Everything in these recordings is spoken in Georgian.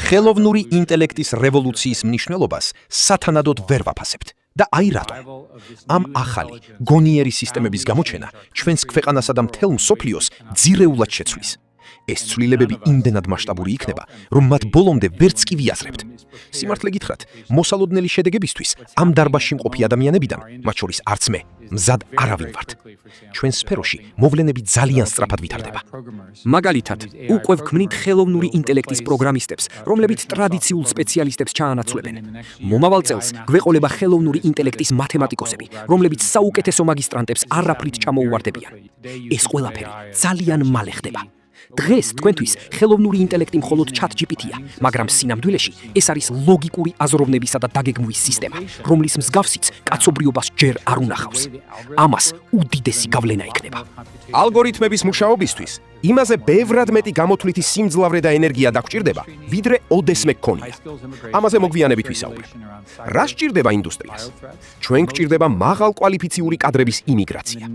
ხელოვნური ინტელექტის რევოლუციის მნიშვნელობას სათანადოდ ვერ ვაფასებთ. და აი რატომ? ამ ახალი, გონიერი სისტემების გამოჩენა ჩვენს ქვეყანასა და მთელ მსოფლიოს ძირეულად შეცვლის. ეს ცვლილებები იმდენად მასშტაბური იქნება, რომ მათ ბოლომდე ვერც კი ვიაზრებთ. სიმართლე გითხრათ, მოსალოდნელი შედეგებისთვის ამ დარბაზში მყოფი ადამიანებიდან, მათ შორის არც მე, მზად არავინ ვართ. ჩვენ სფეროში მოვლენები ძალიან სწრაფად ვითარდება. მაგალითად, უკვე ვქმნით ხელოვნური ინტელექტის პროგრამისტებს, რომლებიც ტრადიციულ სპეციალისტებს ჩაანაცვლებენ. მომავალ წელს გვეყოლება ხელოვნური ინტელექტის მათემატიკოსები, რომლებიც საუკეთესო მაგისტრანტებს არაფრით ჩამოუვარდებიან. ეს ყველაფერი ძალიან მალე ხდება. დღეს თქვენთვის ხელოვნური ინტელექტი მხოლოდ ChatGPT-ია, მაგრამ სინამდვილეში ეს არის ლოგიკური აზროვნებისა და დაგეგმვის სისტემა, რომლის მსგავსიც კაცობრიობას ჯერ არ უნახავს. ამას უდიდესი გავლენა ექნება. ალგორითმების მუშაობისთვის იმაზე ბევრად მეტი გამოთვლითი სიმძლავრე და ენერგია დაგჭირდება, ვიდრე ოდესმე გქონია. ამაზე მოგვიანებით ვისაუბრებ. რა სჭირდება ინდუსტრიას? ჩვენ გვჭირდება მაღალკვალიფიციური კადრების იმიგრაცია,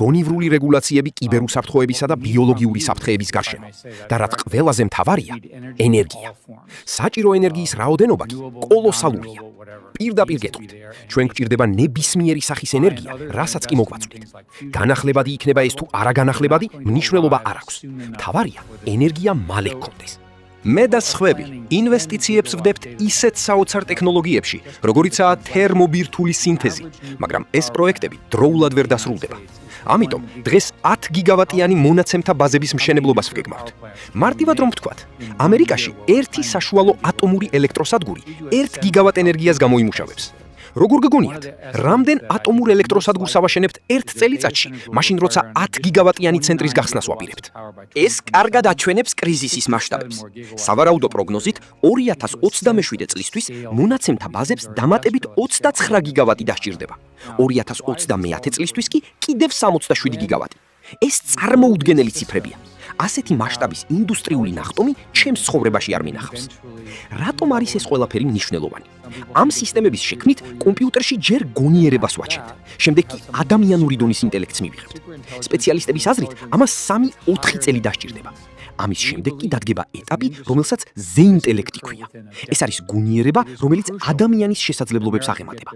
გონივრული რეგულაციები კიბერუსაფრთხოებისა და ბიოლოგიური საფრთხეების გარშემო. და რაც ყველაზე მთავარია, ენერგია. საჭირო ენერგიის რაოდენობა კი კოლოსალურია. პირდაპირ გეტყვით, ჩვენ გვჭირდება ნებისმიერი სახის ენერგია, რასაც კი მოგვაწვდით. განახლებადი იქნება ეს თუ არაგანახლებადი, მნიშვნელობა არ აქვს. მთავარია, ენერგია მალე გქონდეს. მე და სხვები ინვესტიციებს ვდებთ ისეთ საოცარ ტექნოლოგიებში, როგორიცაა თერმობირთული სინთეზი, მაგრამ ეს პროექტები დროულად ვერ დასრულდება. ამიტომ დღეს 10 გიგავატიანი მონაცემთა ბაზების მშენებლობას ვგეგმავთ. მარტივად რომ ვთქვათ, ამერიკაში ერთი საშუალო ატომური ელექტროსადგური 1 გიგავატ ენერგიას გამოიმუშავებს. როგორ გგონიათ, რამდენ ატომურ ელექტროსადგურს ავაშენებთ 1 წელიწადში, მაშინ როცა 10 გიგავატიანი ცენტრის გახსნას ვაპირებთ? ეს კარგად აჩვენებს კრიზისის მასშტაბებს. სავარაუდო პროგნოზით 2027 წლისთვის მონაცემთა ბაზებს დამატებით 29 გიგავატი დასჭირდება. 2030 წლისთვის კი კიდევ 67 გიგავატი. ეს წარმოუდგენელი ციფრებია. ასეთი მასშტაბის ინდუსტრიული ნახტომი ჩემს ცხოვრებაში არ მინახავს. რატომ არის ეს ყველაფერი მნიშვნელოვანი? ამ სისტემების შექმნით კომპიუტერში ჯერ გონიერებას ვაჩენთ, შემდეგ კი ადამიანური დონის ინტელექტს მივიღებთ. სპეციალისტების აზრით, ამას 3-4 წელი დასჭირდება. ამის შემდეგ კი დადგება ეტაპი, რომელსაც ზეინტელექტი ქვია. ეს არის გონიერება, რომელიც ადამიანის შესაძლებლობებს აღემატება.